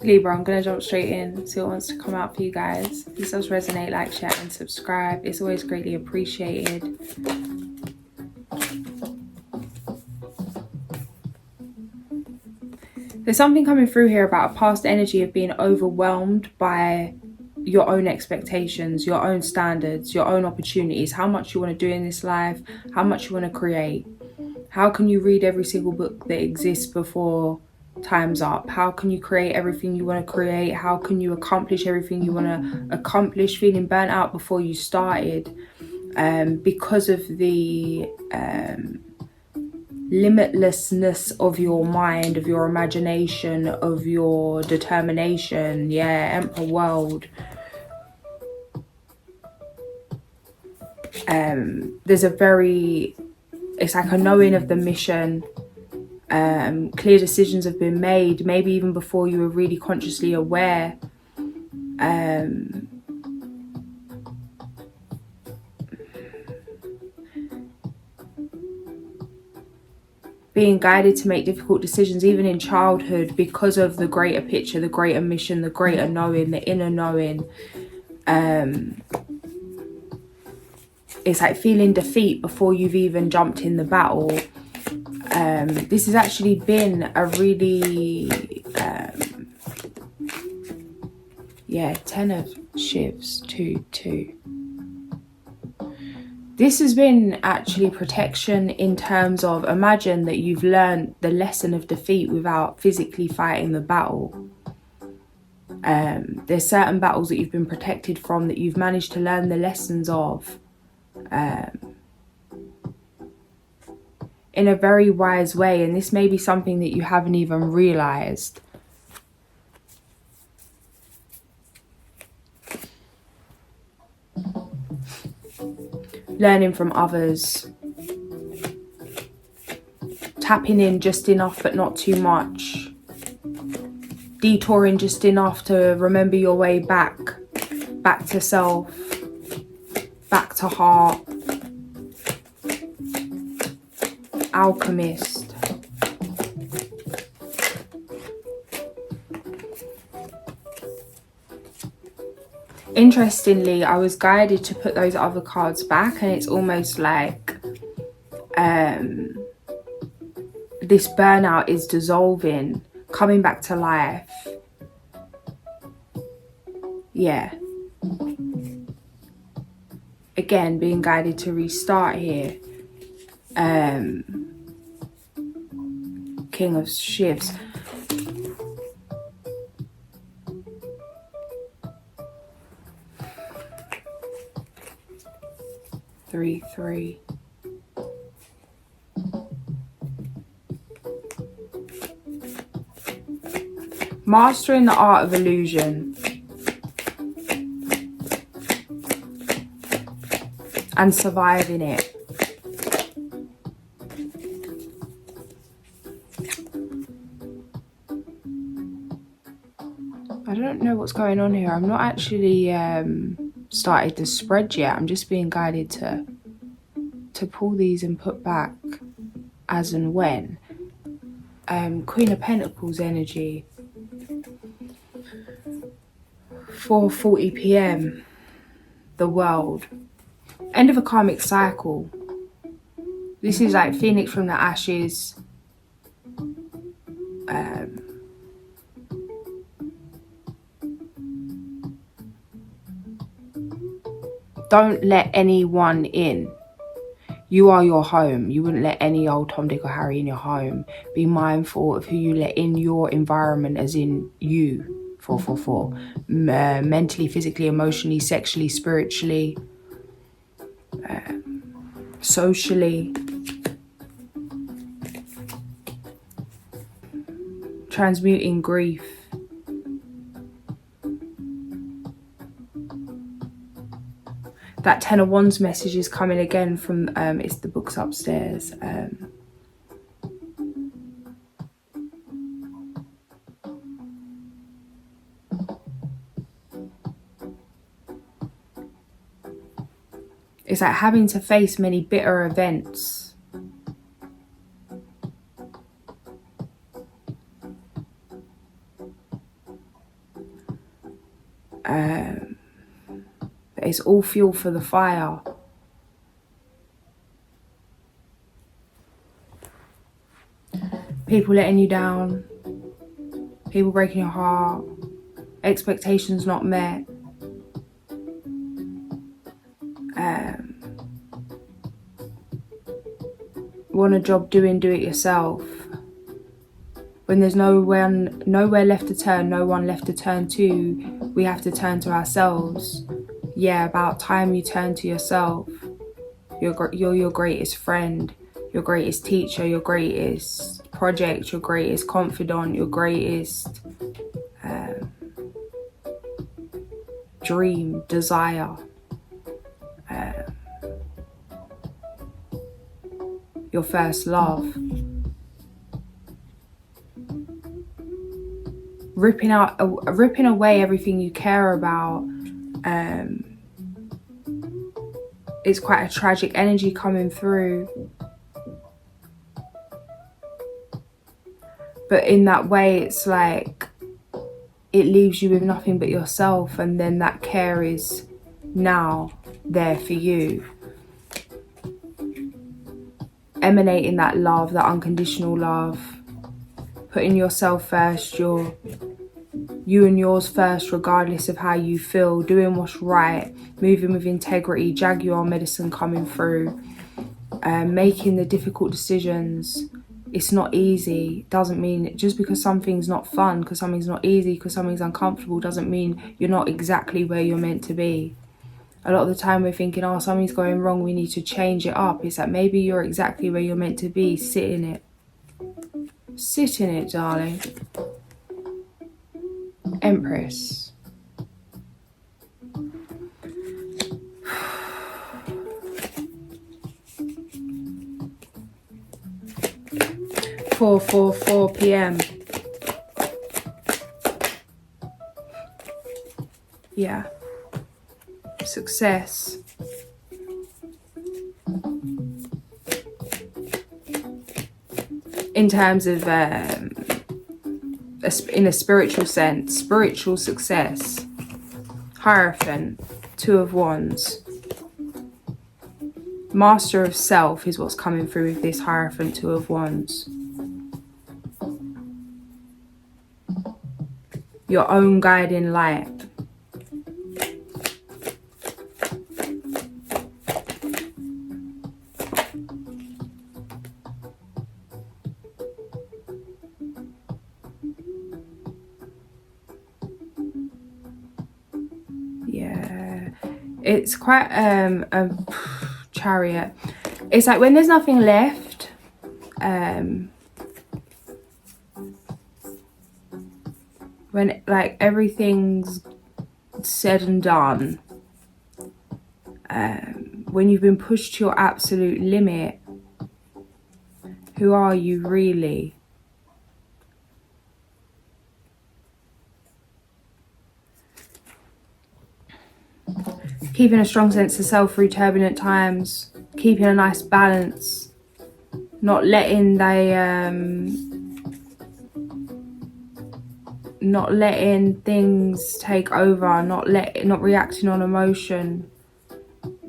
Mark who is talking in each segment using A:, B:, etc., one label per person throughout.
A: Libra, I'm going to jump straight in, see what wants to come out for you guys. If this does resonate, like, share and subscribe. It's always greatly appreciated. There's something coming through here about a past energy of being overwhelmed by your own expectations, your own standards, your own opportunities, how much you want to do in this life, how much you want to create. How can you read every single book that exists before time's up? How can you create everything you want to create? How can you accomplish everything you want to accomplish? Feeling burnt out before you started because of the limitlessness of your mind, of your imagination, of your determination. Yeah, Emperor World. There's a very, it's like a knowing of the mission. Clear decisions have been made, maybe even before you were really consciously aware. Being guided to make difficult decisions even in childhood because of the greater picture, the greater mission, the greater knowing, the inner knowing. It's like feeling defeat before you've even jumped in the battle. This has actually been a really, yeah, 10 of Shivs, 2. This has been actually protection in terms of, imagine that you've learned the lesson of defeat without physically fighting the battle. There's certain battles that you've been protected from that you've managed to learn the lessons of. In a very wise way, and this may be something that you haven't even realized. Learning from others, tapping in just enough but not too much, detouring just enough to remember your way back to self, back to heart. Alchemist. Interestingly, I was guided to put those other cards back, and it's almost like this burnout is dissolving, coming back to life. Yeah. Again, being guided to restart here. King of Shivs. Three. Mastering the art of illusion. And surviving it. I don't know what's going on here. I'm not actually started the spread yet. I'm just being guided to pull these and put back as and when. Queen of Pentacles energy. 4:40 p.m. The world. End of a karmic cycle. This is like Phoenix from the ashes. Don't let anyone in. You are your home. You wouldn't let any old Tom, Dick or Harry in your home. Be mindful of who you let in your environment, as in you. 444. Mentally, physically, emotionally, sexually, spiritually, socially. Transmuting grief. That 10 of Wands message is coming again from, it's the books upstairs. It's like having to face many bitter events. But it's all fuel for the fire. People letting you down, people breaking your heart, expectations not met. Want a job doing, do it yourself. When there's nowhere left to turn, no one left to turn to, we have to turn to ourselves. Yeah, about time you turn to yourself. You're your greatest friend, your greatest teacher, your greatest project, your greatest confidant, your greatest dream, desire. Your first love. Ripping away everything you care about. It's quite a tragic energy coming through. But in that way, it's like it leaves you with nothing but yourself, and then that care is now there for you. Emanating that love, that unconditional love, putting yourself first, you and yours first, regardless of how you feel, doing what's right, moving with integrity, Jaguar medicine coming through, making the difficult decisions. It's not easy. Doesn't mean just because something's not fun, because something's not easy, because something's uncomfortable, doesn't mean you're not exactly where you're meant to be. A lot of the time we're thinking, oh, something's going wrong, we need to change it up. It's that maybe you're exactly where you're meant to be. Sit in it. Sit in it, darling. Empress. (4:44 p.m) Yeah. Success. In terms of in a spiritual sense, spiritual success. Hierophant, 2 of Wands. Master of self is what's coming through with this Hierophant, 2 of Wands. Your own guiding light. Yeah, it's quite a Chariot. It's like when there's nothing left, when like everything's said and done, when you've been pushed to your absolute limit, who are you really? Keeping a strong sense of self through turbulent times, keeping a nice balance, not letting things take over, not reacting on emotion,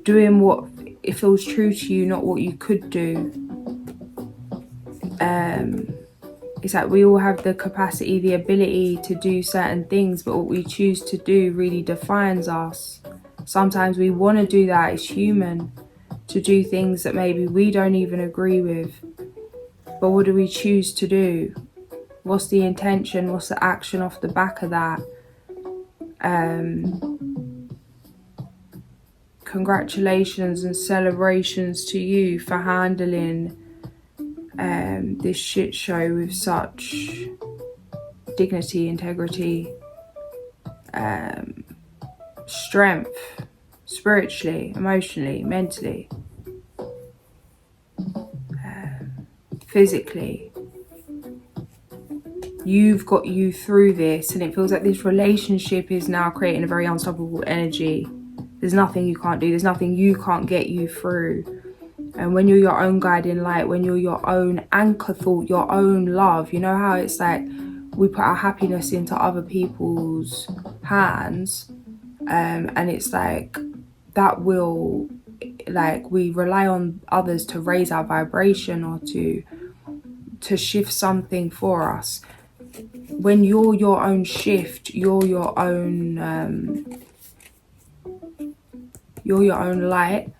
A: doing what it feels true to you, not what you could do. It's like we all have the capacity, the ability to do certain things, but what we choose to do really defines us. Sometimes we want to do that, it's human, to do things that maybe we don't even agree with. But what do we choose to do? What's the intention? What's the action off the back of that? Congratulations and celebrations to you for handling this shit show with such dignity, integrity, strength, spiritually, emotionally, mentally, physically. You've got you through this, and it feels like this relationship is now creating a very unstoppable energy. There's nothing you can't do, there's nothing you can't get you through. And when you're your own guiding light, when you're your own anchor thought, your own love, you know how it's like we put our happiness into other people's hands. And it's like that will, like, we rely on others to raise our vibration or to shift something for us. When you're your own shift, you're your own light.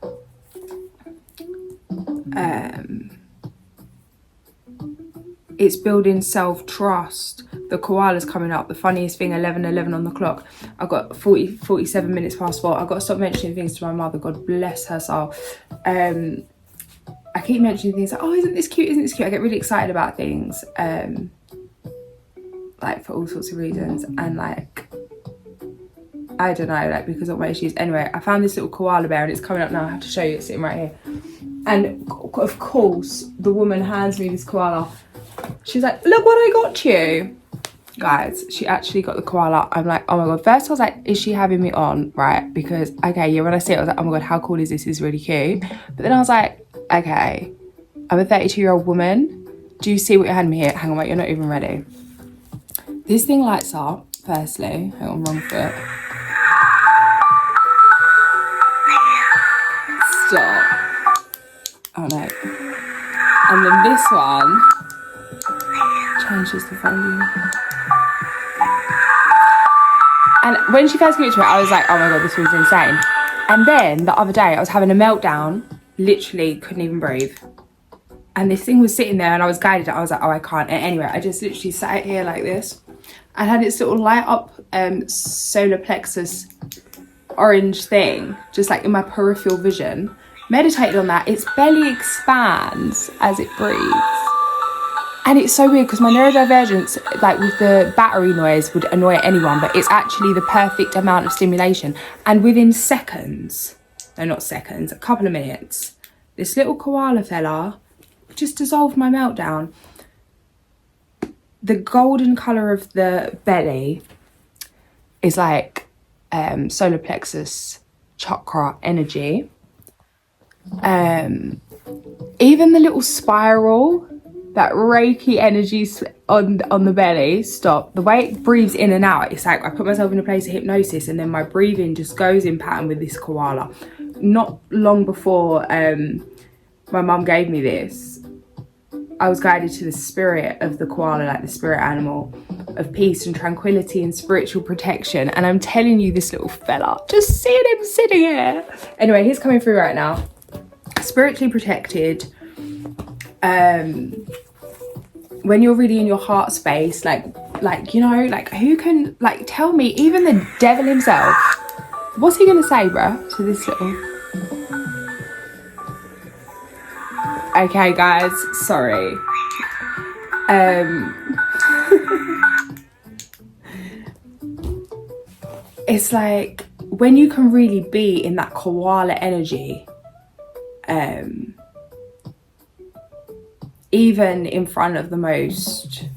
A: It's building self-trust. The koala's coming up. The funniest thing, 11:11 on the clock. I've got 47 minutes past 4. I've got to stop mentioning things to my mother. God bless her soul. I keep mentioning things like, oh, isn't this cute? Isn't this cute? I get really excited about things, like for all sorts of reasons. And like, I don't know, like because of my issues. Anyway, I found this little koala bear and it's coming up now. I have to show you. It's sitting right here. And of course, the woman hands me this koala. She's like, look what I got you. Guys, she actually got the koala. I'm like, oh my God. First I was like, is she having me on? Right? Because, okay, yeah, when I see it, I was like, oh my God, how cool is this? This is really cute. But then I was like, okay, I'm a 32-year-old woman. Do you see what you're handing me here? Hang on, wait, you're not even ready. This thing lights up, firstly. Hang on, wrong foot. Stop. Oh no. And then this one changes the volume. And when she first gave it to me, I was like, oh my God, this was insane. And then the other day I was having a meltdown, literally couldn't even breathe. And this thing was sitting there and I was guided. I was like, oh, I can't. And anyway, I just literally sat here like this and had its little light up solar plexus orange thing, just like in my peripheral vision. Meditated on that. Its belly expands as it breathes. And it's so weird because my neurodivergence, like with the battery noise, would annoy anyone, but it's actually the perfect amount of stimulation. And within seconds, no, not seconds, a couple of minutes, this little koala fella just dissolved my meltdown. The golden colour of the belly is like solar plexus chakra energy. Even the little spiral, that Reiki energy on the belly, stop. The way it breathes in and out, it's like I put myself in a place of hypnosis and then my breathing just goes in pattern with this koala. Not long before my mum gave me this, I was guided to the spirit of the koala, like the spirit animal of peace and tranquility and spiritual protection. And I'm telling you, this little fella, just seeing him sitting here. Anyway, he's coming through right now. Spiritually protected. When you're really in your heart space, like you know, like who can, like, tell me, even the devil himself, what's he gonna say, bruh, to this little... Okay, guys, sorry. It's like when you can really be in that koala energy, even in front of the most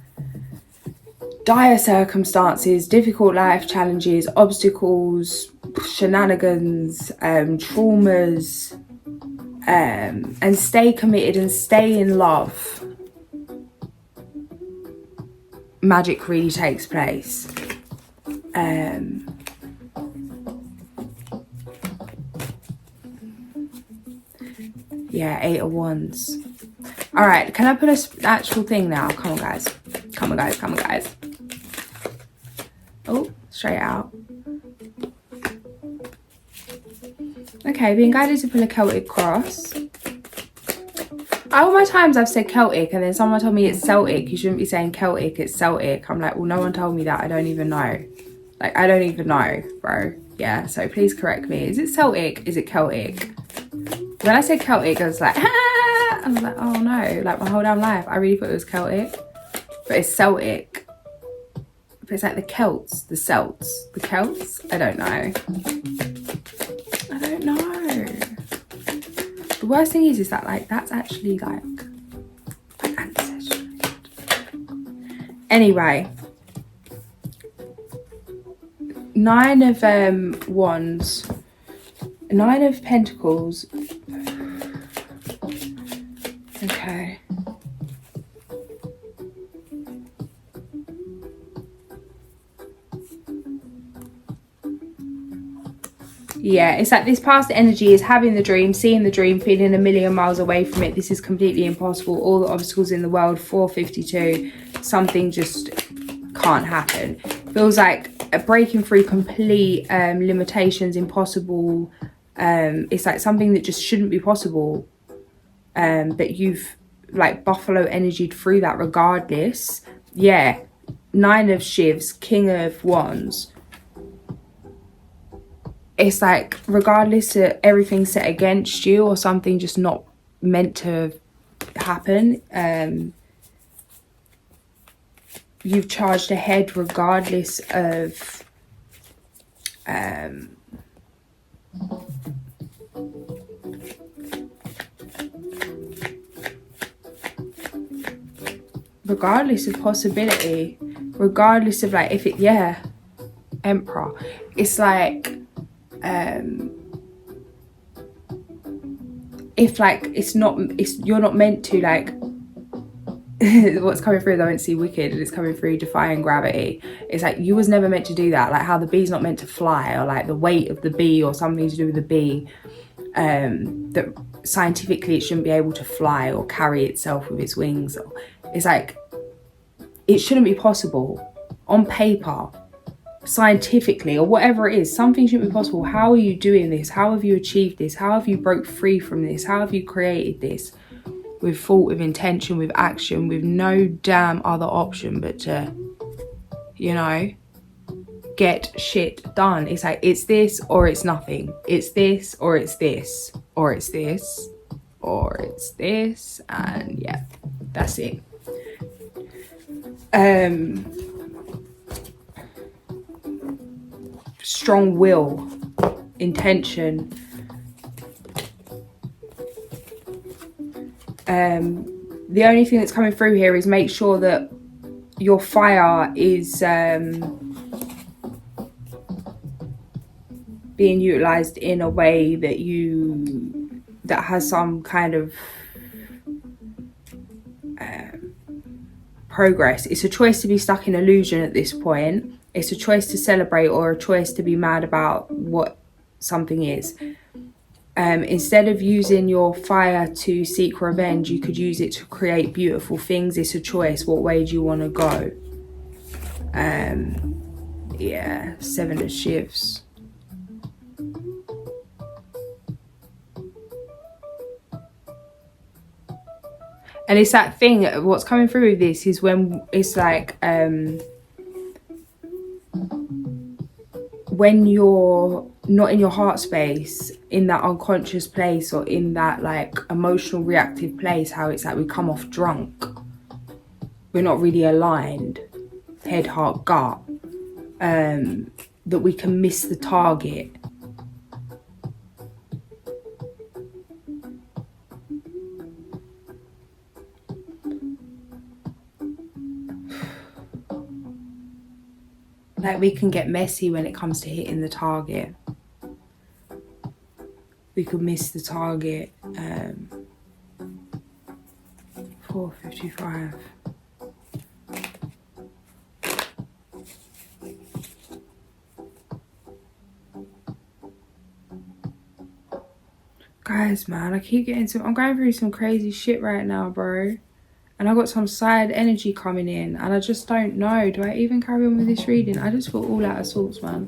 A: dire circumstances, difficult life challenges, obstacles, shenanigans, traumas, and stay committed and stay in love, magic really takes place. Yeah, 8 of Wands. All right, can I put an actual thing now? Come on, guys. Come on, guys. Come on, guys. Oh, straight out. Okay, being guided to pull a Celtic cross. All my times I've said Celtic and then someone told me it's Celtic. You shouldn't be saying Celtic, it's Celtic. I'm like, well, no one told me that. I don't even know. Like, I don't even know, bro. Yeah, so please correct me. Is it Celtic? Is it Celtic? When I said Celtic, I was like, ah! I was like, oh no. Like, my whole damn life, I really thought it was Celtic. But it's Celtic. But it's like the Celts, the Celts, the Celts. I don't know. I don't know. The worst thing is that, like, that's actually like ancestry. Anyway, 9 of Wands, 9 of Pentacles. Okay. Yeah, it's like this past energy is having the dream, seeing the dream, feeling a million miles away from it. This is completely impossible. All the obstacles in the world, 452, something just can't happen. Feels like a breaking through complete limitations, impossible. It's like something that just shouldn't be possible. But you've like buffalo energied through that regardless. Yeah, 9 of Shivs, King of Wands. It's like regardless of everything set against you or something just not meant to happen, you've charged ahead regardless of regardless of possibility, regardless of like if it, yeah, Emperor. It's like if like you're not meant to like what's coming through is I went to see Wicked and it's coming through defying gravity. It's like you was never meant to do that, like how the bee's not meant to fly, or like the weight of the bee or something to do with the bee, that scientifically it shouldn't be able to fly or carry itself with its wings. It's like it shouldn't be possible on paper, scientifically, or whatever it is. Something shouldn't be possible. How are you doing this? How have you achieved this? How have you broke free from this? How have you created this? With thought, with intention, with action, with no damn other option but to, you know, get shit done. It's like it's this or it's nothing. It's this or it's this, or it's this or it's this, and yeah, that's it. Strong will, intention. The only thing that's coming through here is make sure that your fire is being utilized in a way that has some kind of progress. It's a choice to be stuck in illusion at this point. It's a choice to celebrate or a choice to be mad about what something is. Instead of using your fire to seek revenge, you could use it to create beautiful things. It's a choice. What way do you want to go? Yeah, 7 of Shivs. And it's that thing, what's coming through with this is when it's like, when you're not in your heart space, in that unconscious place, or in that like emotional reactive place, how it's like we come off drunk. We're not really aligned, head, heart, gut, that we can miss the target. Like we can get messy when it comes to hitting the target. We could miss the target. 455. Guys, man, I keep getting I'm going through some crazy shit right now, bro. And I got some side energy coming in, and I just don't know. Do I even carry on with this reading? I just feel all out of sorts, man.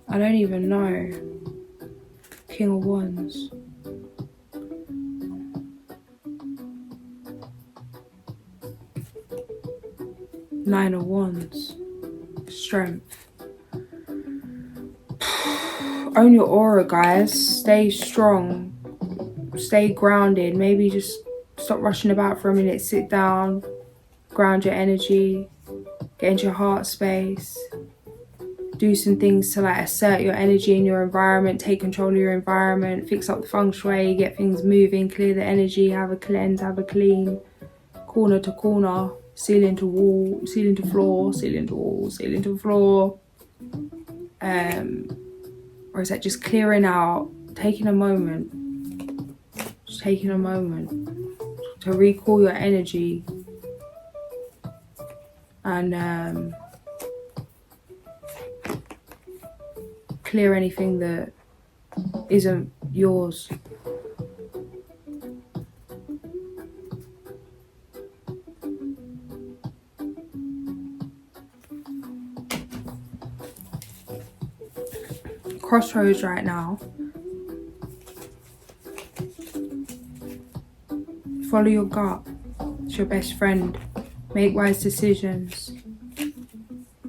A: I don't even know. King of Wands. Nine of Wands. Strength. Own your aura, guys. Stay strong. Stay grounded. Maybe just stop rushing about for a minute. Sit down. Ground your energy. Get into your heart space. Do some things to like assert your energy in your environment. Take control of your environment. Fix up the feng shui. Get things moving. Clear the energy. Have a cleanse. Have a clean. Corner to corner. Ceiling to wall. Ceiling to floor. Ceiling to wall. Ceiling to floor. Or is that just clearing out? Taking a moment. Just taking a moment to recall your energy. And clear anything that isn't yours. Crossroads right now. Follow your gut. It's your best friend. Make wise decisions.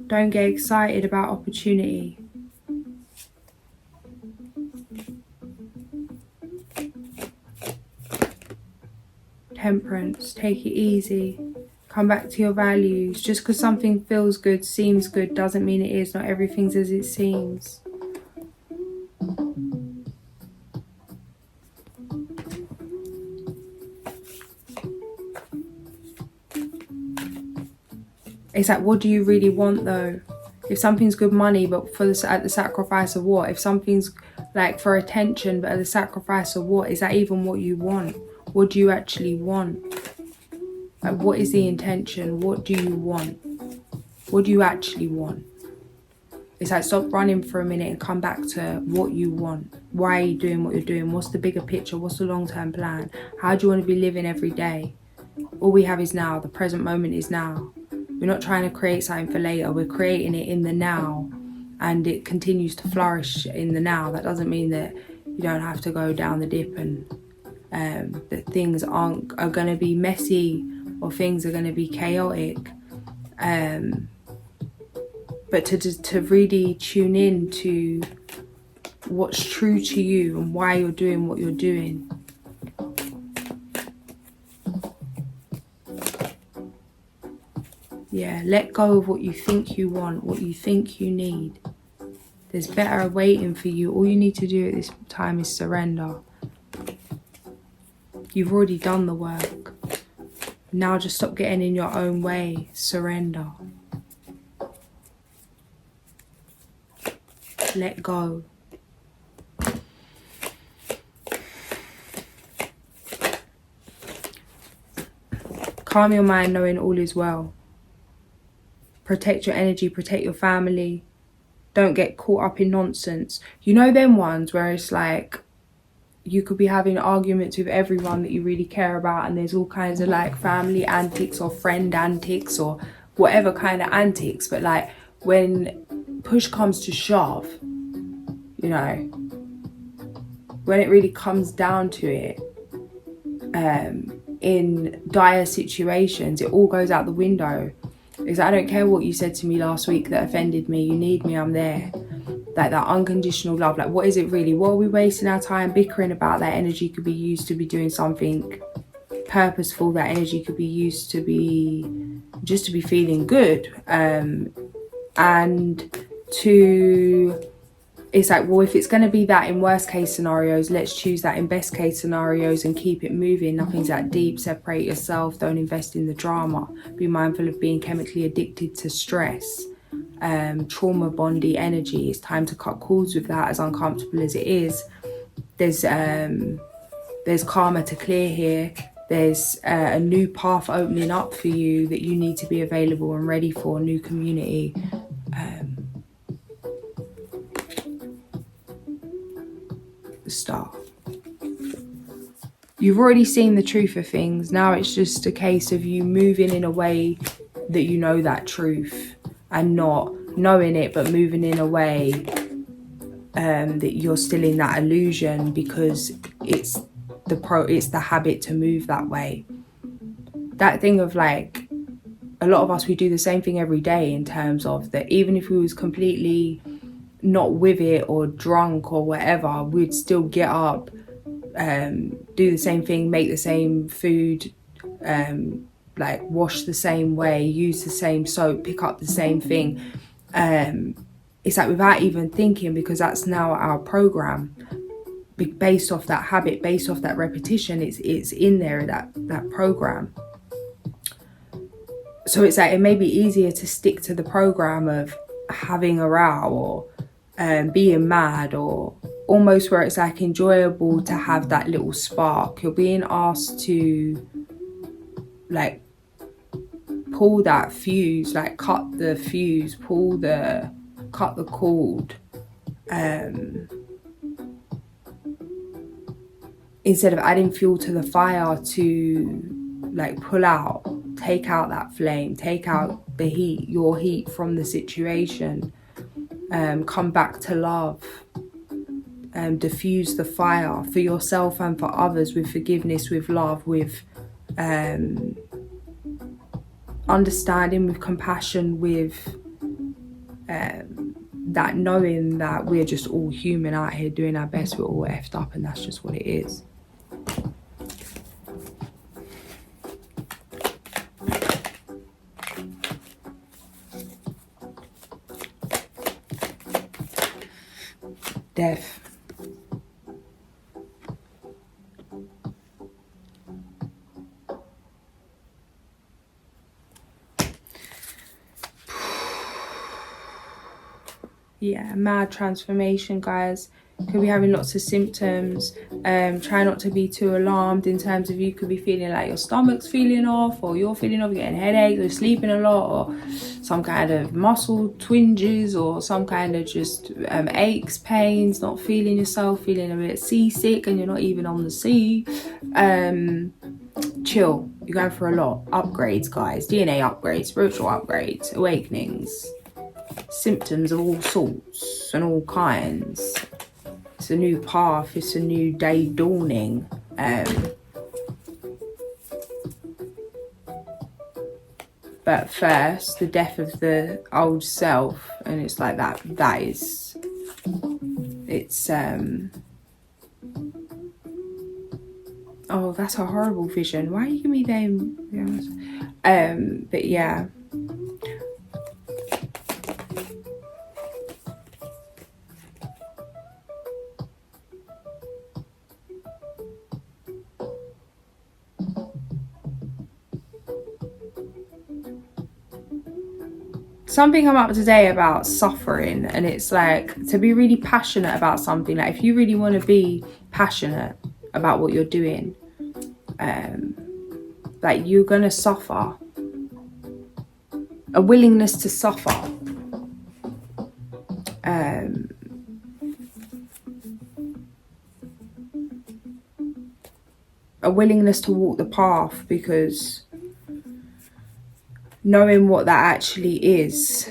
A: Don't get excited about opportunity. Temperance. Take it easy. Come back to your values. Just because something feels good, seems good, doesn't mean it is. Not everything's as it seems. It's like, what do you really want though? If something's good money, but at the sacrifice of what? If something's like for attention, but at the sacrifice of what? Is that even what you want? What do you actually want? Like, what is the intention? What do you want? What do you actually want? It's like, stop running for a minute and come back to what you want. Why are you doing what you're doing? What's the bigger picture? What's the long-term plan? How do you want to be living every day? All we have is now. The present moment is now. We're not trying to create something for later. We're creating it in the now, and it continues to flourish in the now. That doesn't mean that you don't have to go down the dip and that things are going to be messy or things are going to be chaotic. But to really tune in to what's true to you and why you're doing what you're doing. Yeah, let go of what you think you want, what you think you need. There's better waiting for you. All you need to do at this time is surrender. You've already done the work. Now just stop getting in your own way. Surrender. Let go. Calm your mind knowing all is well. Protect your energy, protect your family. Don't get caught up in nonsense. You know them ones where it's like you could be having arguments with everyone that you really care about, and there's all kinds of like family antics or friend antics or whatever kind of antics, but like when push comes to shove, you know, when it really comes down to it, in dire situations, it all goes out the window. Because I don't care what you said to me last week that offended me. You need me, I'm there. Like that unconditional love. Like, what is it really? What are we wasting our time bickering about? That energy could be used to be doing something purposeful. That energy could be used to be just to be feeling good. And to, it's like, well, if it's going to be that in worst case scenarios, let's choose that in best case scenarios and keep it moving. Nothing's that deep. Separate yourself. Don't invest in the drama. Be mindful of being chemically addicted to stress. Trauma bondy energy. It's time to cut cords with that, as uncomfortable as it is. There's karma to clear here. There's a new path opening up for you that you need to be available and ready for. A new community. The star. You've already seen the truth of things. Now it's just a case of you moving in a way that you know that truth, and not knowing it but moving in a way that you're still in that illusion because it's the habit to move that way. That thing of like, a lot of us, we do the same thing every day, in terms of that even if we was completely not with it or drunk or whatever, we'd still get up, do the same thing, make the same food, like wash the same way, use the same soap, pick up the same thing. It's like without even thinking, because that's now our program, based off that habit, based off that repetition. It's in there, that program. So it's like it may be easier to stick to the program of having a row or being mad, or almost where it's like enjoyable to have that little spark. You're being asked to like pull that fuse, like cut the fuse, cut the cord, instead of adding fuel to the fire to like pull out, take out that flame, take out the heat, your heat from the situation, come back to love, diffuse the fire for yourself and for others with forgiveness, with love, with understanding, with compassion, with that knowing that we're just all human out here doing our best. We're all effed up, and that's just what it is. Death. Yeah, mad transformation, guys. Could be having lots of symptoms. Try not to be too alarmed in terms of, you could be feeling like your stomach's feeling off, or you're feeling off, you're getting headaches, or sleeping a lot, or some kind of muscle twinges, or some kind of just aches, pains, not feeling yourself, feeling a bit seasick, and you're not even on the sea. Chill. You're going for a lot. Upgrades, guys. DNA upgrades, spiritual upgrades, awakenings, symptoms of all sorts and all kinds. It's a new path, it's a new day dawning. But first, the death of the old self, and it's like that is, it's oh, that's a horrible vision. Why are you giving me them? But yeah. Something come up today about suffering, and it's like to be really passionate about something. Like if you really want to be passionate about what you're doing, like you're gonna suffer. A willingness to suffer. A willingness to walk the path, because knowing what that actually is.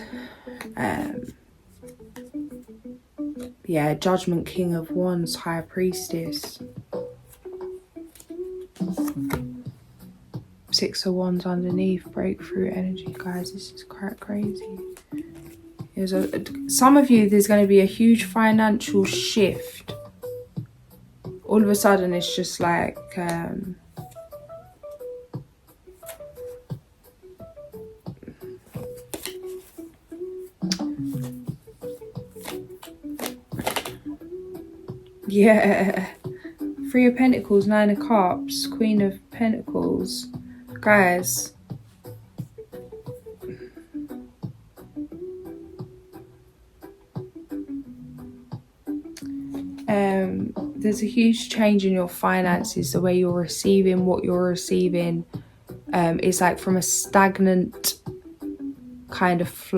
A: Yeah, Judgment, King of Wands, High Priestess. 6 of Wands underneath, breakthrough energy, guys. This is quite crazy. Some of you, there's going to be a huge financial shift. All of a sudden, it's just like... yeah. 3 of Pentacles, 9 of Cups, Queen of Pentacles. Guys. There's a huge change in your finances, the way you're receiving, what you're receiving. It's like from a stagnant kind of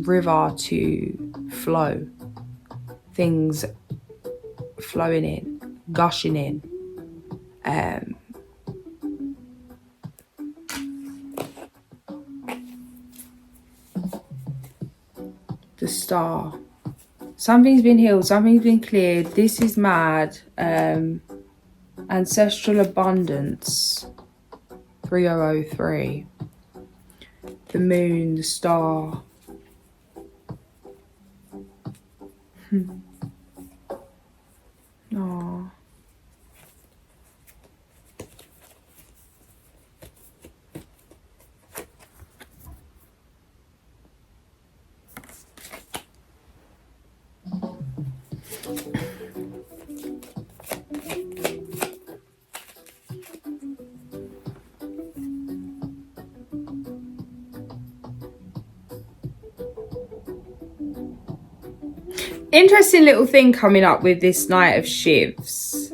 A: river to flow. Things flowing in, gushing in. The Star. Something's been healed, something's been cleared. This is mad. Ancestral abundance. 3003. The Moon, the Star. Aww. Interesting little thing coming up with this Knight of Shivs.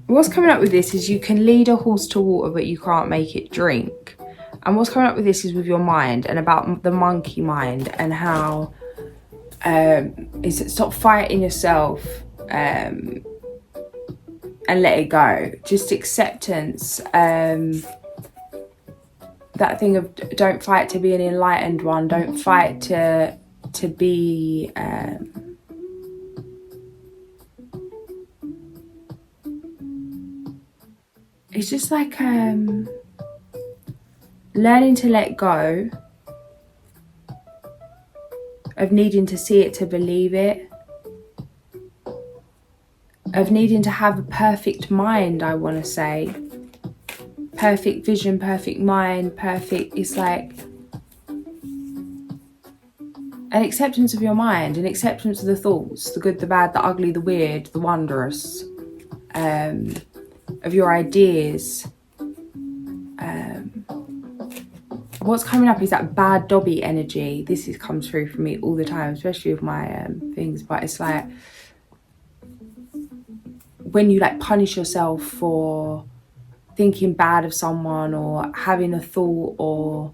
A: What's coming up with this is you can lead a horse to water, but you can't make it drink. And what's coming up with this is with your mind, and about the monkey mind, and how is it stop fighting yourself. and let it go. Just acceptance. That thing of don't fight to be an enlightened one. Don't fight to be it's just like learning to let go of needing to see it to believe it, of needing to have a perfect mind, I want to say. Perfect vision, perfect mind, perfect. It's like an acceptance of your mind, an acceptance of the thoughts, the good, the bad, the ugly, the weird, the wondrous, of your ideas. What's coming up is that bad Dobby energy. This comes through for me all the time, especially with my things. But it's like when you like punish yourself for thinking bad of someone, or having a thought, or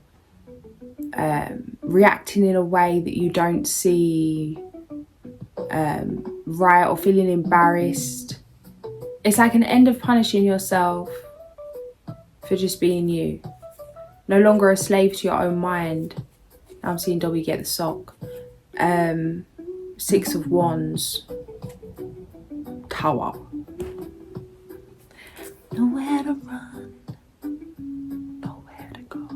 A: reacting in a way that you don't see right, or feeling embarrassed. It's like an end of punishing yourself for just being you. No longer a slave to your own mind. I'm seeing Dobby get the sock. 6 of Wands. Tower. Nowhere to run. Nowhere to go.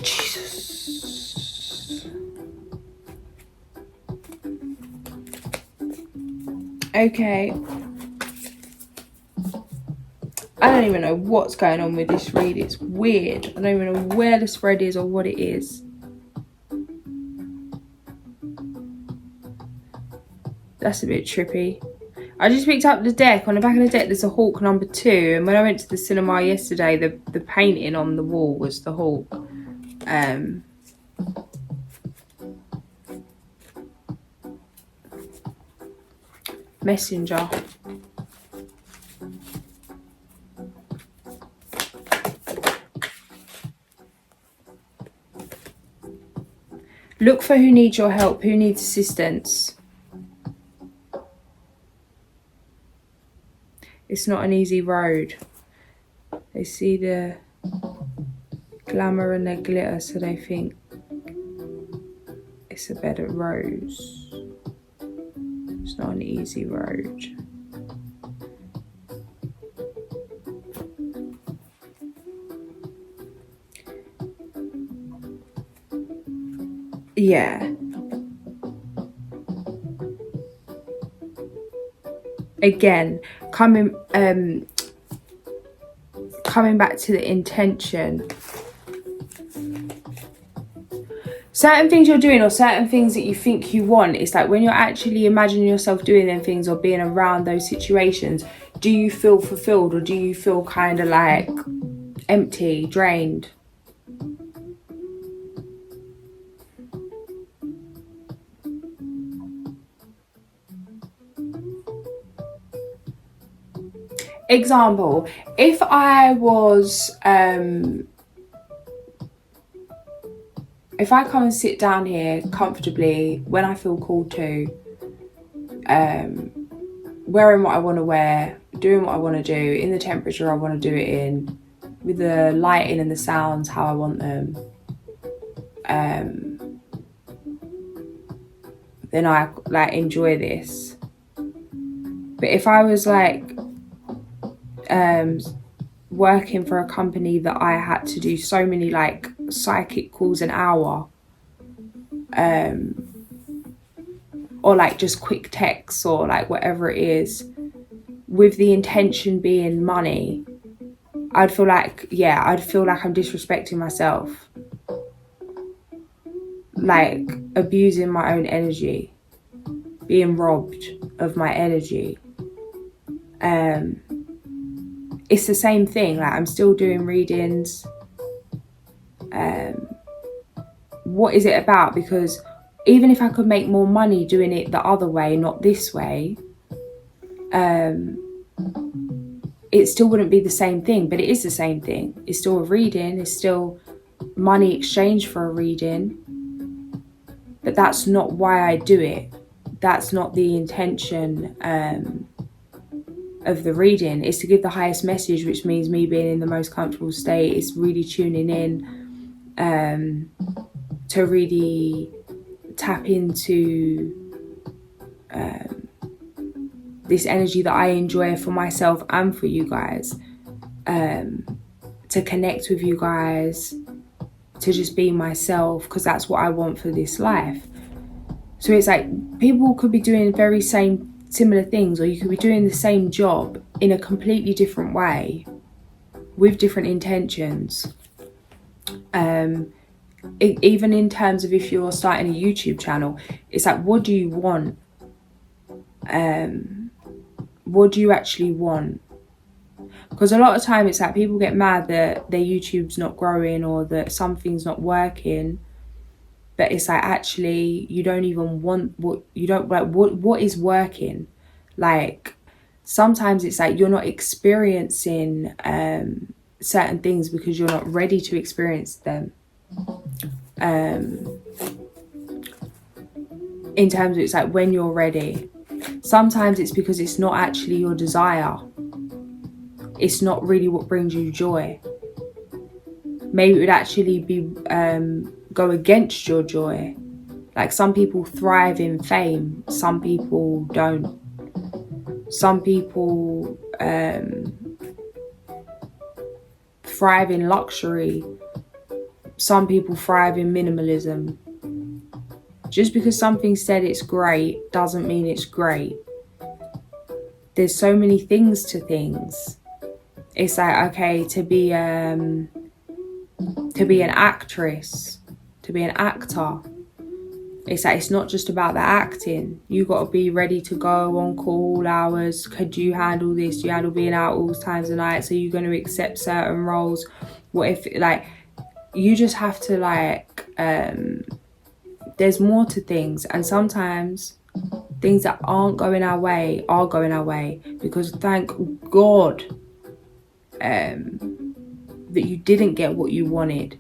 A: Jesus. Okay. I don't even know what's going on with this read. It's weird. I don't even know where the spread is or what it is. That's a bit trippy. I just picked up the deck. On the back of the deck there's a Hawk number 2. And when I went to the cinema yesterday, the painting on the wall was the Hawk. Messenger. Look for who needs your help, who needs assistance. It's not an easy road. They see the glamour and the glitter, so they think it's a bed of rose. It's not an easy road. Yeah. Again, coming back to the intention. Certain things you're doing, or certain things that you think you want, it's like when you're actually imagining yourself doing them things or being around those situations, do you feel fulfilled, or do you feel kind of like empty, drained? Example, if I was if I come and sit down here comfortably when I feel called to, wearing what I want to wear, doing what I want to do, in the temperature I want to do it in, with the lighting and the sounds how I want them, then I like enjoy this. But if I was like working for a company that I had to do so many like psychic calls an hour, or like just quick texts, or like whatever it is, with the intention being money, I'd feel like I'm disrespecting myself, like abusing my own energy, being robbed of my energy. It's the same thing. Like, I'm still doing readings. What is it about? Because even if I could make more money doing it the other way, not this way, it still wouldn't be the same thing. But it is the same thing. It's still a reading. It's still money exchanged for a reading. But that's not why I do it. that's not the intention of the reading. It's to give the highest message, which means me being in the most comfortable state. It's really tuning in to really tap into this energy that I enjoy for myself and for you guys, to connect with you guys, to just be myself, because that's what I want for this life. So it's like people could be doing very similar things, or you could be doing the same job in a completely different way with different intentions. Even in terms of if you're starting a YouTube channel, it's like, what do you want? What do you actually want? Because a lot of time it's like people get mad that their YouTube's not growing or that something's not working, but it's like, actually, you don't even want what is working. Like, sometimes it's like you're not experiencing certain things because you're not ready to experience them. In terms of, it's like when you're ready. Sometimes it's because it's not actually your desire. It's not really what brings you joy. Maybe it would actually be go against your joy. Like, some people thrive in fame, some people don't. Some people thrive in luxury, some people thrive in minimalism. Just because something said it's great doesn't mean it's great. There's so many things to things. It's like, okay, to be an actress, to be an actor, it's like, it's not just about the acting. You got to be ready to go on call hours. Could you handle this? Do you handle being out all times of night? So you're going to accept certain roles? What if, like, you just have to, like, there's more to things. And sometimes things that aren't going our way are going our way, because thank God that you didn't get what you wanted.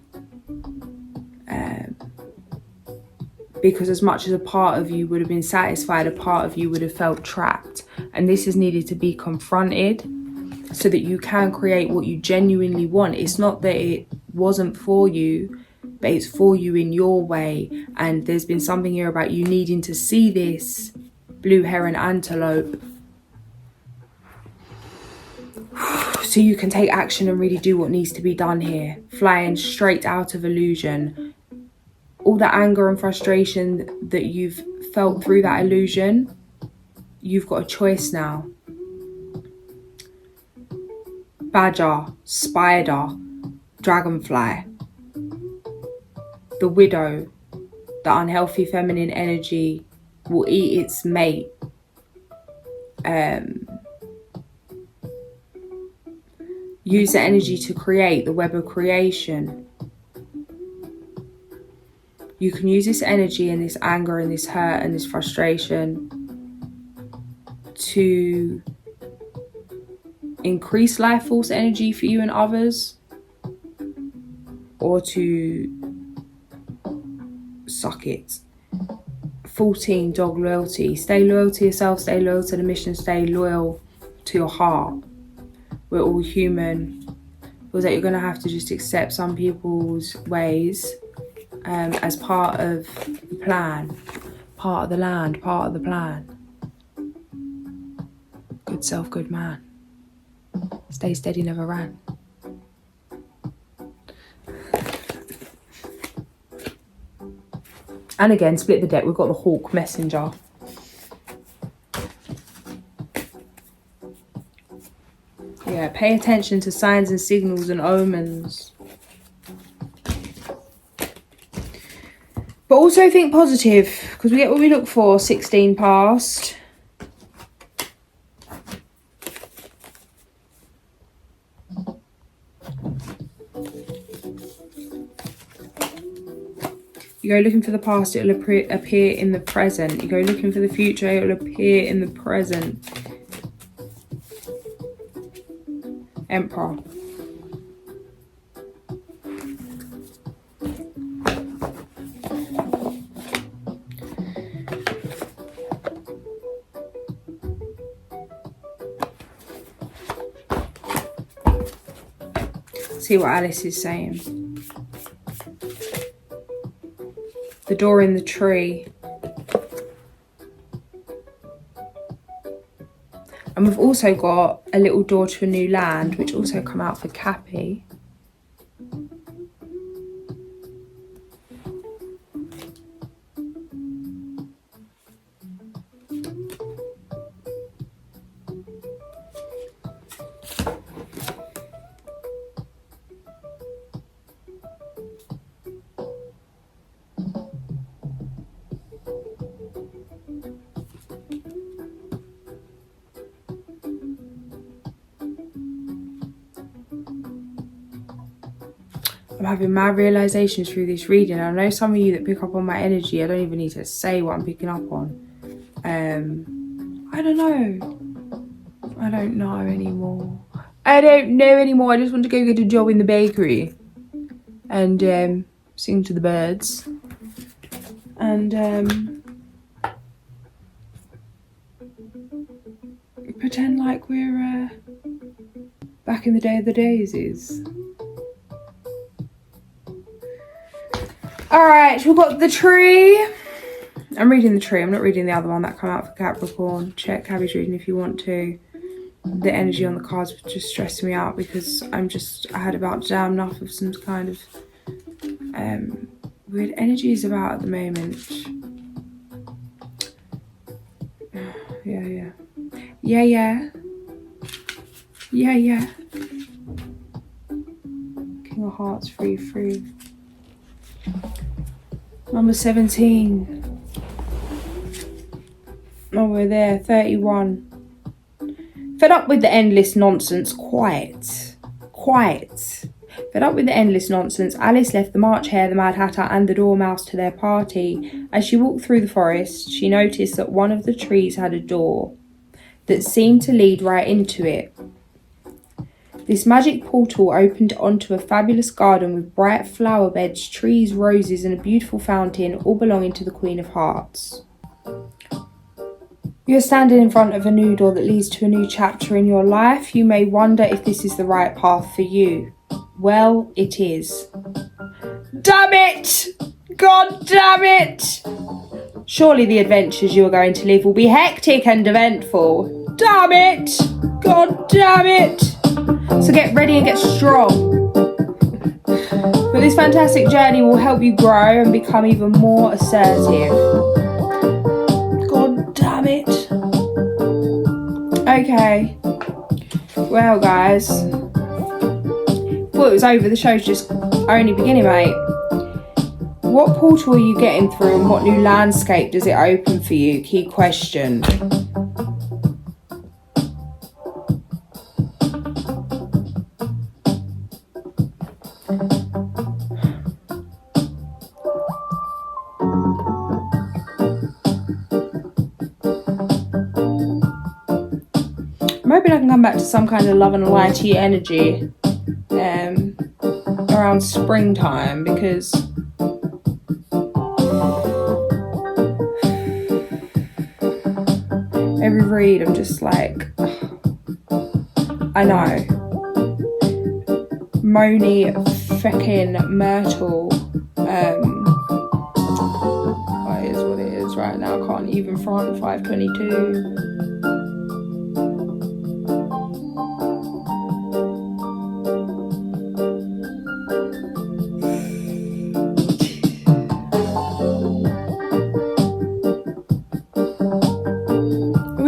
A: Because as much as a part of you would have been satisfied, a part of you would have felt trapped. And this has needed to be confronted so that you can create what you genuinely want. It's not that it wasn't for you, but it's for you in your way. And there's been something here about you needing to see this blue heron antelope so you can take action and really do what needs to be done here. Flying straight out of illusion. All the anger and frustration that you've felt through that illusion, you've got a choice now. Badger, spider, dragonfly, the widow, the unhealthy feminine energy will eat its mate. Use the energy to create the web of creation. You can use this energy and this anger and this hurt and this frustration to increase life force energy for you and others, or to suck it. 14, dog loyalty. Stay loyal to yourself, stay loyal to the mission, stay loyal to your heart. We're all human. Feels like you're going to have to just accept some people's ways as part of the plan, part of the land, part of the plan. Good self, good man. Stay steady, never ran. And again, split the deck. We've got the Hawk Messenger. Yeah, pay attention to signs and signals and omens. But also think positive, because we get what we look for. 16 past. You go looking for the past, it'll appear in the present. You go looking for the future, it'll appear in the present. Emperor. See what Alice is saying. The door in the tree. And we've also got a little door to a new land, which also come out for Cappy. I'm having mad realizations through this reading. I know some of you that pick up on my energy, I don't even need to say what I'm picking up on. I don't know. I don't know anymore. I don't know anymore. I just want to go get a job in the bakery and sing to the birds and pretend like we're back in the day of the daisies. Alright, we've got the tree. I'm reading the tree. I'm not reading the other one that come out for Capricorn. Check Cabby's reading if you want to. The energy on the cards was just stressing me out because I had about damn enough of some kind of weird energies about at the moment. Yeah. King of Hearts, free. Number 17. Oh, we're there. 31. Fed up with the endless nonsense. Quiet. Fed up with the endless nonsense, Alice left the March Hare, the Mad Hatter and the Dormouse to their party. As she walked through the forest, she noticed that one of the trees had a door that seemed to lead right into it. This magic portal opened onto a fabulous garden with bright flower beds, trees, roses and a beautiful fountain, all belonging to the Queen of Hearts. You are standing in front of a new door that leads to a new chapter in your life. You may wonder if this is the right path for you. Well, it is. Damn it! God damn it! Surely the adventures you are going to live will be hectic and eventful. Damn it! God damn it! So get ready and get strong. But this fantastic journey will help you grow and become even more assertive. God damn it. Okay. Well, guys. Thought it was over. The show's just only beginning, mate. What portal are you getting through and what new landscape does it open for you? Key question. I'm hoping I can come back to some kind of love and lighty energy around springtime, because every read I'm just like, I know, Moni feckin' Myrtle, it is what it is right now. I can't even front 522.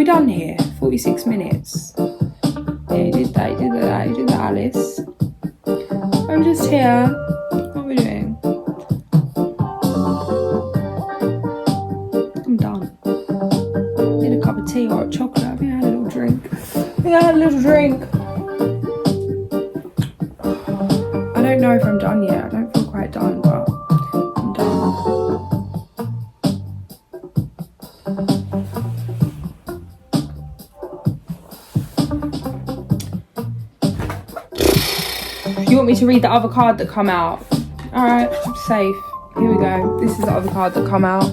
A: Done here, 46 minutes. Yeah, you did that, Alice. I'm just here. What are we doing? I'm done. Need a cup of tea or a chocolate. I think I had a little drink. I don't know if I'm done yet. I don't feel quite done, but I'm done. You want me to read the other card that come out? Alright, I'm safe. Here we go. This is the other card that come out.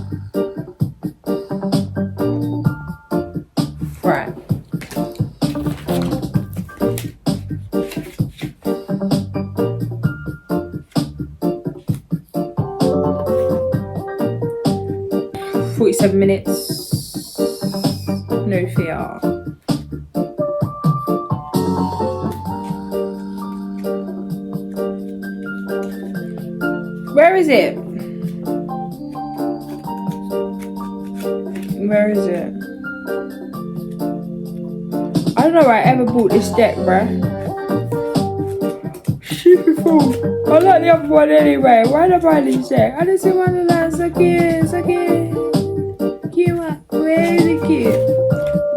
A: Right. 7 minutes. No fear. Where is it? Where is it? I don't know why I ever bought this deck, bruh. Stupid fool. I like the other one anyway. Why did I buy this deck? I just want to learn. So cute, so cute. Cute one. Where is it cute?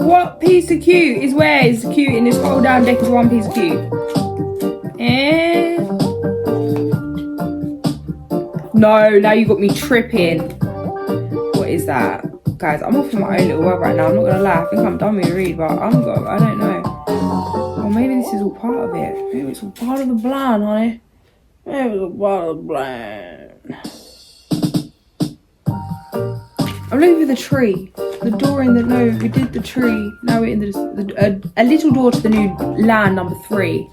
A: What piece of cute is where is cute in this whole damn deck is one piece of cute? No, now you got me tripping. What is that? Guys, I'm off in my own little world right now. I'm not gonna lie. I think I'm done with a read, but I don't know. Or maybe this is all part of it. Maybe it's all part of the plan, honey. Maybe it's all part of the plan. I'm looking for the tree. The door in the, no, we did the tree. Now we're in a little door to the new land, number 3.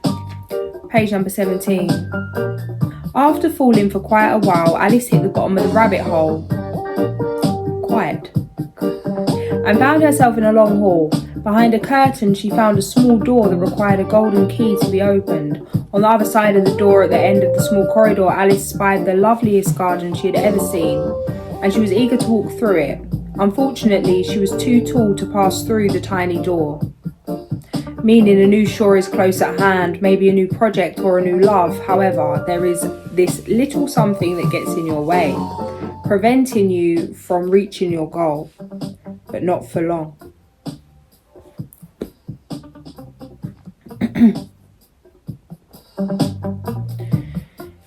A: Page number 17. After falling for quite a while, Alice hit the bottom of the rabbit hole. Quiet. And found herself in a long hall. Behind a curtain, she found a small door that required a golden key to be opened. On the other side of the door, at the end of the small corridor, Alice spied the loveliest garden she had ever seen, and she was eager to walk through it. Unfortunately, she was too tall to pass through the tiny door. Meaning a new shore is close at hand, maybe a new project or a new love. However, there is this little something that gets in your way, preventing you from reaching your goal, but not for long.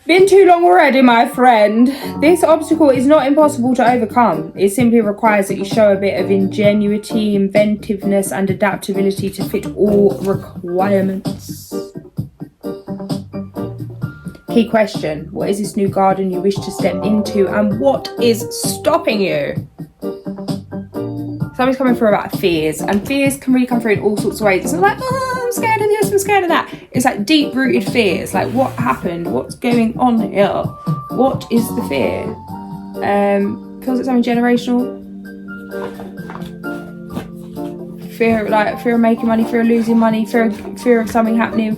A: Been too long already, my friend. This obstacle is not impossible to overcome. It simply requires that you show a bit of ingenuity, inventiveness, and adaptability to fit all requirements. Key question: what is this new garden you wish to step into, and what is stopping you? Somebody's coming through about fears, and fears can really come through in all sorts of ways. It's not like, oh, I'm scared of this, I'm scared of that. It's like deep-rooted fears, like what happened, what's going on here, what is the fear? Feels like something generational. Fear of making money, fear of losing money, fear of something happening,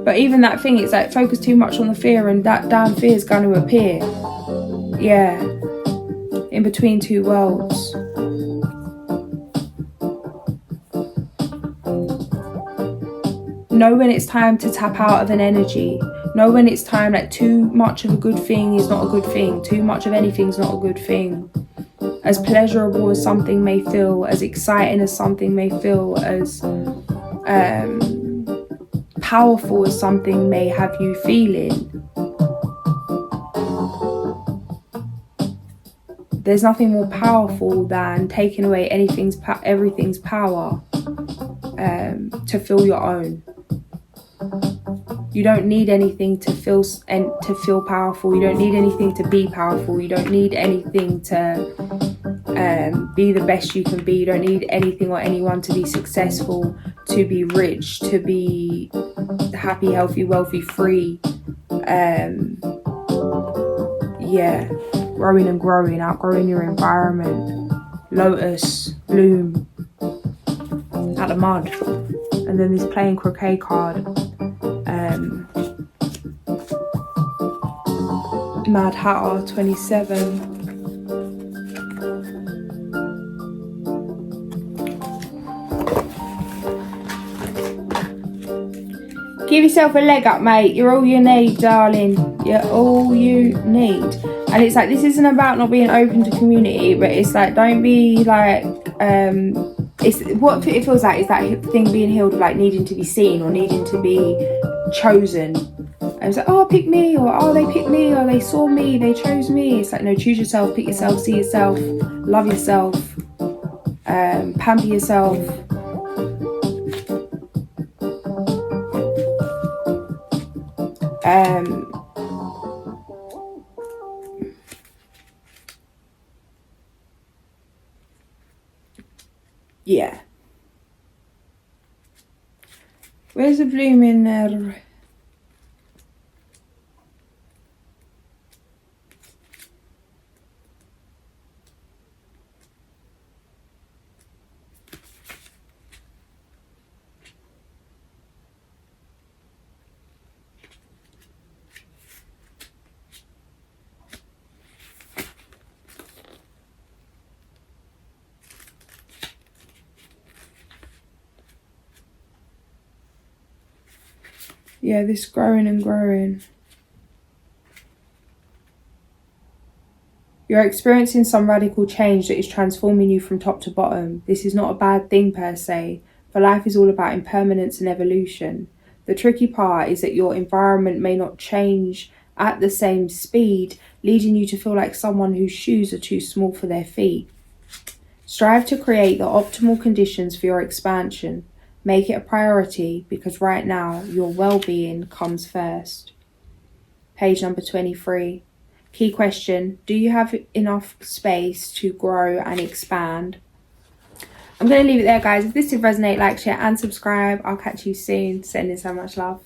A: but even that thing, it's like focus too much on the fear, and that damn fear is going to appear. Yeah, in between two worlds. Know when it's time to tap out of an energy. Know when it's time, like too much of a good thing is not a good thing. Too much of anything is not a good thing. As pleasurable as something may feel, as exciting as something may feel, as powerful as something may have you feeling, there's nothing more powerful than taking away everything's power to feel your own. You don't need anything to feel powerful. You don't need anything to be powerful. You don't need anything to be the best you can be. You don't need anything or anyone to be successful, to be rich, to be happy, healthy, wealthy, free. Yeah, growing and growing, outgrowing your environment. Lotus, bloom, out of mud. And then this playing croquet card. Mad Hatter 27. Give yourself a leg up, mate. You're all you need, darling. You're all you need. And it's like, this isn't about not being open to community, but it's like, don't be like, it's what it feels like is that thing being healed of like needing to be seen or needing to be chosen. And it's like, oh, pick me, or oh, they picked me, or they saw me, they chose me. It's like, no, choose yourself, pick yourself, see yourself, love yourself, pamper yourself. Yeah. Where's the bloom in there? Yeah, this growing and growing. You're experiencing some radical change that is transforming you from top to bottom. This is not a bad thing per se, for life is all about impermanence and evolution. The tricky part is that your environment may not change at the same speed, leading you to feel like someone whose shoes are too small for their feet. Strive to create the optimal conditions for your expansion. Make it a priority because right now your well-being comes first. Page number 23. Key question, do you have enough space to grow and expand? I'm going to leave it there, guys. If this did resonate, like, share and subscribe. I'll catch you soon. Sending so much love.